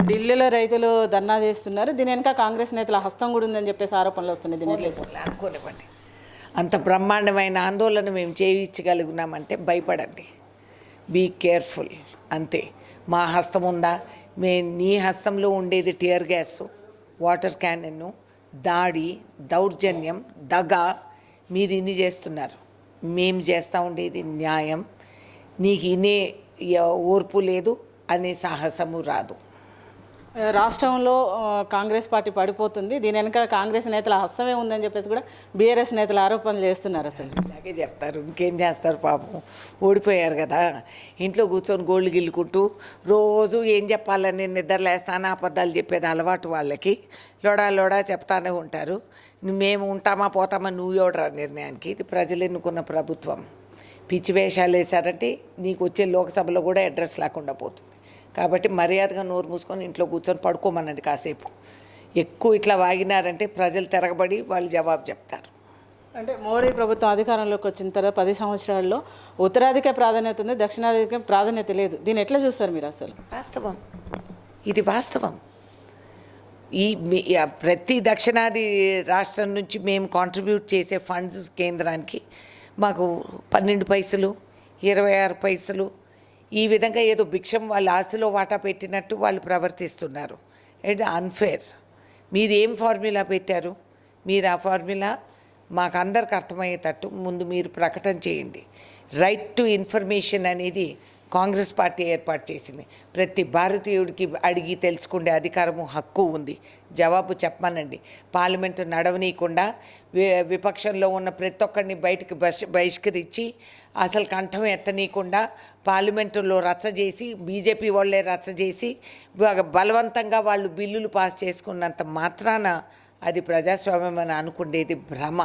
ఢిల్లీలో రైతులు ధర్నా చేస్తున్నారు, దీని వెనక కాంగ్రెస్ నేతల హస్తం కూడా ఉందని చెప్పేసి ఆరోపణలు వస్తున్నాయి. దీని అనుకోనివ్వండి, అంత బ్రహ్మాండమైన ఆందోళన మేము చేయించగలుగున్నామంటే భయపడండి, బీ కేర్ఫుల్ అంతే. మా హస్తం ఉందా? నీ హస్తంలో ఉండేది టియర్ గ్యాస్, వాటర్ క్యానన్, దాడి, దౌర్జన్యం, దగ. మీరు ఇన్ని చేస్తున్నారు, మేము చేస్తూ ఉండేది న్యాయం. నీకు ఇనే ఓర్పు లేదు, అనే సాహసము రాదు. రాష్ట్రంలో కాంగ్రెస్ పార్టీ పడిపోతుంది, దీని వెనక కాంగ్రెస్ నేతల హస్తమే ఉందని చెప్పేసి కూడా బీఆర్ఎస్ నేతలు ఆరోపణలు చేస్తున్నారు. అసలు అలాగే చెప్తారు, ఇంకేం చేస్తారు పాపం, ఓడిపోయారు కదా. ఇంట్లో కూర్చొని గోళ్ళు గిల్లుకుంటూ రోజు ఏం చెప్పాలని నిద్రలేస్తాను అబద్ధాలు చెప్పేది అలవాటు వాళ్ళకి. లోడా చెప్తానే ఉంటారు. మేము ఉంటామా పోతామా నువ్వు ఎవడరా నిర్ణయానికి? ఇది ప్రజలు ఎన్నుకున్న ప్రభుత్వం. పిచ్చి వేషాలు వేశారంటే నీకు వచ్చే లోక్సభలో కూడా అడ్రస్ లేకుండా పోతుంది. కాబట్టి మర్యాదగా నోరు మూసుకొని ఇంట్లో కూర్చొని పడుకోమనండి కాసేపు. ఎక్కువ ఇట్లా వాగినారంటే ప్రజలు తిరగబడి వాళ్ళు జవాబు చెప్తారు. అంటే మోడీ ప్రభుత్వం అధికారంలోకి వచ్చిన తర్వాత 10 సంవత్సరాల్లో ఉత్తరాదికే ప్రాధాన్యత ఉంది, దక్షిణాదికే ప్రాధాన్యత లేదు. దీన్ని ఎట్లా చూస్తారు మీరు? అసలు వాస్తవం, ఇది వాస్తవం. ప్రతి దక్షిణాది రాష్ట్రం నుంచి మేము కాంట్రిబ్యూట్ చేసే ఫండ్స్ కేంద్రానికి మాకు 12 పైసలు, 26 పైసలు, ఈ విధంగా ఏదో భిక్షం వాళ్ళ ఆస్తిలో వాటా పెట్టినట్టు వాళ్ళు ప్రవర్తిస్తున్నారు. ఇది అన్ఫేర్. మీరు ఏం ఫార్ములా పెట్టారు? మీరు ఆ ఫార్ములా మాకు అందరికి అర్థమయ్యేటట్టు ముందు మీరు ప్రకటన చేయండి. రైట్ టు ఇన్ఫర్మేషన్ అనేది కాంగ్రెస్ పార్టీ ఏర్పాటు చేసింది. ప్రతి భారతీయుడికి అడిగి తెలుసుకునే అధికారము, హక్కు ఉంది. జవాబు చెప్పమనండి. పార్లమెంటు నడవనీయకుండా విపక్షంలో ఉన్న ప్రతి ఒక్కరిని బయటకు బహిష్కరించి అసలు కంఠం ఎత్తనీయకుండా పార్లమెంటులో రచ్చ చేసి, బీజేపీ వాళ్ళే రచ్చ చేసి బలవంతంగా వాళ్ళు బిల్లులు పాస్ చేసుకున్నంత మాత్రాన అది ప్రజాస్వామ్యం అని అనుకునేది భ్రమ.